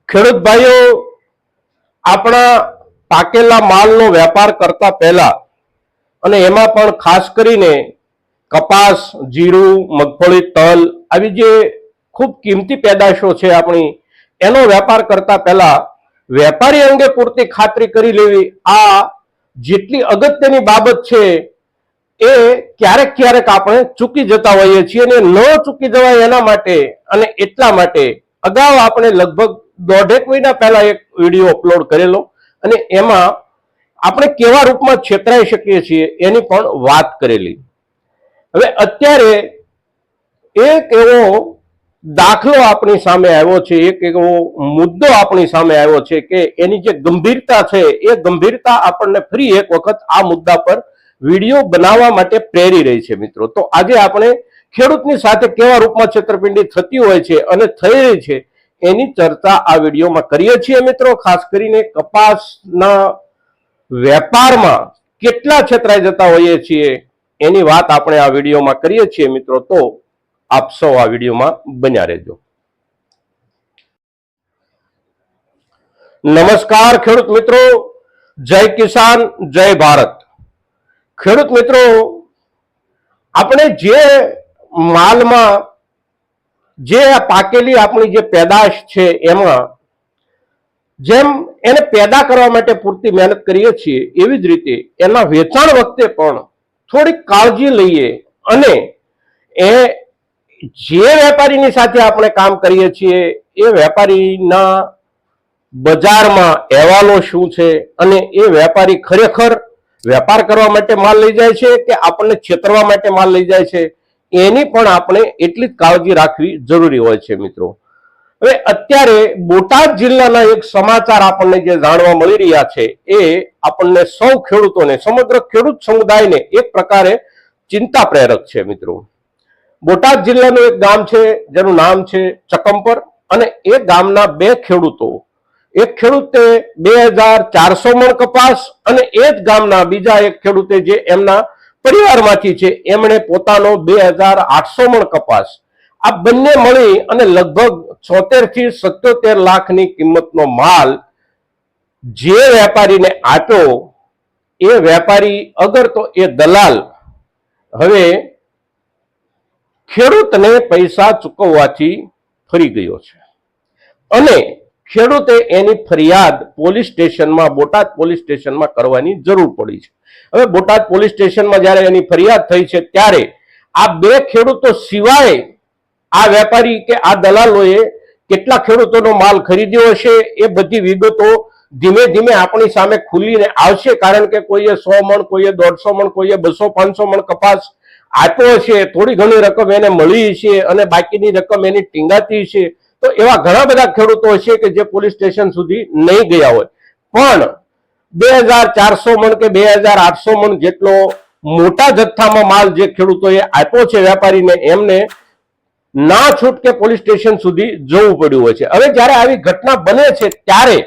ખેડૂત ભાઈઓ આપણા પાકેલા માલનો વેપાર કરતા પહેલા અને એમાં પણ ખાસ કરીને કપાસ, જીરું, મગફળી, તલ આવી જે ખૂબ કિંમતી પેદાશો છે આપણી, એનો વેપાર કરતા પહેલા વેપારી અંગે પૂરતી ખાતરી કરી લેવી આ જેટલી અગત્યની બાબત છે એ ક્યારેક ક્યારેક આપણે ચૂકી જતા હોઈએ છીએ અને ન ચૂકી જવાય એના માટે અને એટલા માટે અગાઉ આપણે લગભગ દોઢેક મહિના પહેલા એક વિડીયો અપલોડ કરેલો અને એમાં આપણે કેવા રૂપમાં છેતરાઈ શકીએ છીએ એની પણ વાત કરેલી. હવે અત્યારે એક એવો દાખલો આપણી સામે આવ્યો છે, એક એવો મુદ્દો આપણી સામે આવ્યો છે કે એની જે ગંભીરતા છે એ ગંભીરતા આપણને ફરી એક વખત આ મુદ્દા પર વિડીયો બનાવવા માટે પ્રેરી રહી છે. મિત્રો, તો આજે આપણે ખેડૂતની સાથે કેવા રૂપમાં છેતરપિંડી થતી હોય છે અને થઈ રહી છે એની ચર્ચા આ વિડીયોમાં કરીએ છીએ. મિત્રો, ખાસ કરીને કપાસના વેપારમાં કેટલા છેતરાઈ જતા હોઈએ છીએ એની વાત આપણે આ વિડીયોમાં કરીએ છીએ. મિત્રો, તો આપ સૌ આ વિડીયોમાં બન્યા રહેજો. નમસ્કાર ખેડૂત મિત્રો, જય કિસાન, જય ભારત. ખેડૂત મિત્રો, આપણે જે માલમાં જે પાકેલી આપણી જે પેદાશ છે એમાં જેમ એને પેદા કરવા માટે પૂરતી મહેનત કરીએ છીએ એવી જ રીતે એના વેચાણ વખતે પણ થોડીક કાળજી લઈએ અને એ જે વેપારીની સાથે આપણે કામ કરીએ છીએ એ વેપારીના બજારમાં અહેવાલો શું છે અને એ વેપારી ખરેખર વેપાર કરવા માટે માલ લઈ જાય છે કે આપણને છેતરવા માટે માલ લઈ જાય છે એની પણ આપણે એટલી જ કાળજી રાખવી જરૂરી હોય છે. મિત્રો, હવે અત્યારે બોટાદ જિલ્લાના એક સમાચાર આપણને જે જાણવા મળી રહ્યા છે એ આપણને સૌ ખેડૂતોને, સમગ્ર ખેડૂત સમુદાયને એક પ્રકારે ચિંતા પ્રેરક છે. મિત્રો, બોટાદ જિલ્લાનું એક ગામ છે જેનું નામ છે ચકમપર અને એ ગામના બે ખેડૂતો, એક ખેડૂતે 2400 મણ કપાસ અને એ જ ગામના બીજા એક ખેડૂતે જે એમના પરિવારમાંથી છે એમણે પોતાનો 2800 મણ કપાસ, આ બંને મળી અને લગભગ 76 થી 77 લાખની કિંમતનો માલ જે વેપારીને આપ્યો એ વેપારી અગર તો એ દલાલ હવે ખેડૂતને પૈસા ચૂકવવાથી ફરી ગયો છે અને ખેડૂતે એની ફરિયાદ પોલીસ સ્ટેશનમાં, બોટાદ પોલીસ સ્ટેશનમાં કરવાની જરૂર પડી છે. હવે બોટાદ પોલીસ સ્ટેશનમાં જ્યારે એની ફરિયાદ થઈ છે ત્યારે આ બે ખેડૂતો સિવાય આ વેપારી કે આ દલાલોએ કેટલા ખેડૂતોનો માલ ખરીદ્યો હશે એ બધી વિગતો ધીમે ધીમે આપણી સામે ખુલીને આવશે. કારણ કે કોઈએ 100 મણ, કોઈએ 150 મણ, કોઈએ 200-500 મણ કપાસ આપ્યો છે, થોડી ઘણી રકમ એને મળી છે અને બાકીની રકમ એની ટીંગાતી છે. તો એવા ઘણા બધા ખેડૂતો છે કે જે પોલીસ સ્ટેશન સુધી નહીં ગયા હોય, પણ 2400 મણ કે 2800 મણ જેટલો મોટા જથ્થામાં માલ જે ખેડૂતોએ આપ્યો છે વેપારીને, એમને ના છૂટકે પોલીસ સ્ટેશન સુધી જવું પડ્યું હોય છે. હવે જ્યારે આવી ઘટના બને છે ત્યારે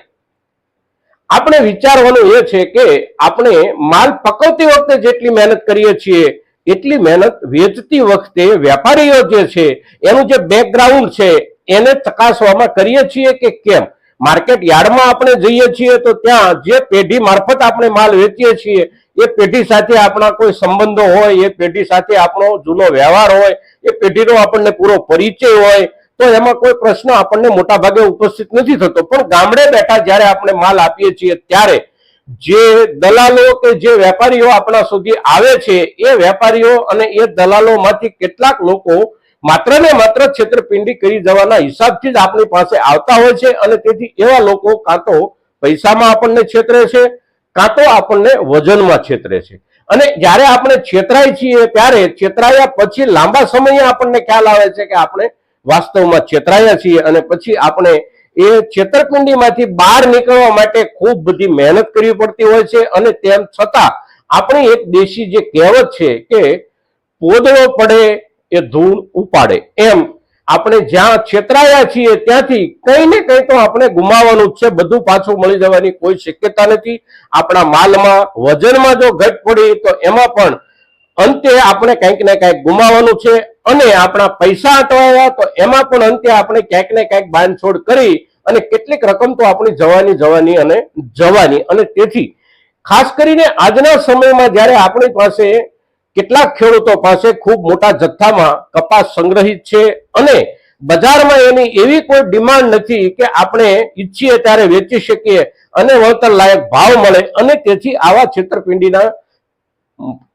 આપણે વિચારવાનું એ છે કે આપણે માલ પકવતી વખતે જેટલી મહેનત કરીએ છીએ એટલી મહેનત વેચતી વખતે વેપારીઓ જે છે એનું જે બેકગ્રાઉન્ડ છે એને ચકાસવામાં કરીએ છીએ કે કેમ. માર્કેટ યાર્ડમાં આપણે જઈએ છીએ તો ત્યાં જે પેઢી મારફત આપણે માલ વેચીએ છીએ એ પેઢી સાથે આપણા કોઈ સંબંધો હોય, એ પેઢી સાથે આપણો જૂનો વ્યવહાર હોય, એ પેઢીનો આપણને પૂરો પરિચય હોય તો એમાં કોઈ પ્રશ્ન આપણને મોટા ભાગે ઉપસ્થિત નથી થતો. પણ ગામડે બેઠા જ્યારે આપણે માલ આપીએ છીએ ત્યારે જે દલાલો કે જે વેપારીઓ આપણા સુધી આવે છે એ વેપારીઓ અને એ દલાલોમાંથી કેટલાક લોકો માત્ર ને માત્ર છેતરપિંડી કરી જવાના હિસાબથી જ આપણી પાસે આવતા હોય છે અને તેથી એવા લોકો કાં તો પૈસામાં આપણને છેતરે છે કાં તો આપણને વજનમાં છેતરે છે. અને જ્યારે આપણે છેતરાય છીએ ત્યારે છેતરાયા પછી લાંબા સમયે આપણને ખ્યાલ આવે છે કે આપણે વાસ્તવમાં છેતરાયા છીએ અને પછી આપણે એ છેતરપિંડીમાંથી બહાર નીકળવા માટે ખૂબ બધી મહેનત કરવી પડતી હોય છે. અને તેમ છતાં આપણી એક દેશી જે કહેવત છે કે પોદળો પડે એ ધૂળ ઉપાડે, એમ આપણે જ્યાં છેતરાયા છીએ ત્યાંથી કઈ ને કઈ તો આપણે ગુમાવવાનું જ છે. બધું પાછું મળી જવાની કોઈ શક્યતા નથી. આપણા માલમાં, વજનમાં જો ઘટ પડી તો એમાં પણ અંતે આપણે કંઈક ને કંઈક ગુમાવવાનું છે અને આપણા પૈસા અટવાયા તો એમાં પણ અંતે આપણે ક્યાંક ને ક્યાંક બાંધછોડ કરી અને કેટલીક રકમ તો આપણી જવાની અને તેથી ખાસ કરીને આજના સમયમાં જ્યારે આપણી પાસે કેટલાક ખેડૂતો પાસે ખૂબ મોટા જથ્થામાં કપાસ સંગ્રહિત છે અને બજારમાં એની એવી કોઈ ડિમાન્ડ નથી કે આપણે ઈચ્છીએ ત્યારે વેચી શકીએ અને વળતર લાયક ભાવ મળે, અને તેથી આવા છેતરપિંડીના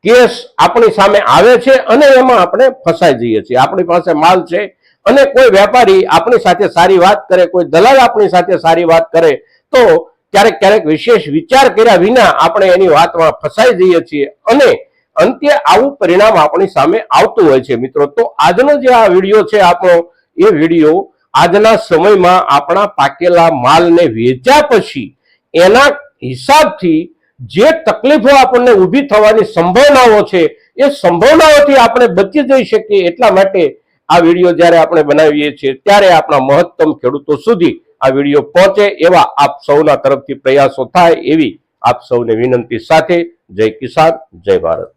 કેસ આપણી સામે આવે છે અને એમાં આપણે ફસાઈ જઈએ છીએ. આપણી પાસે માલ છે અને કોઈ વેપારી આપણી સાથે સારી વાત કરે, કોઈ દલાલ આપણી સાથે સારી વાત કરે તો ક્યારેક વિશેષ વિચાર કર્યા વિના આપણે એની વાતમાં ફસાઈ જઈએ છીએ અને અંતે આવું પરિણામ આપણી સામે આવતું હોય છે. મિત્રો, તો આજનો જે આ વિડીયો છે આપણો, એ વિડીયો આજના સમયમાં આપણા પાકેલા માલને વેચ્યા પછી એના હિસાબથી જે તકલીફો આપણને ઊભી થવાની સંભાવનાઓ છે એ સંભાવનાઓથી આપણે બચી જઈ શકીએ એટલા માટે આ વિડીયો જ્યારે આપણે બનાવીએ છીએ ત્યારે આપણા મહત્તમ ખેડૂતો સુધી આ વિડીયો પહોંચે એવા આપ સૌના તરફથી પ્રયાસો થાય એવી આપ સૌને વિનંતી સાથે જય કિસાન, જય ભારત.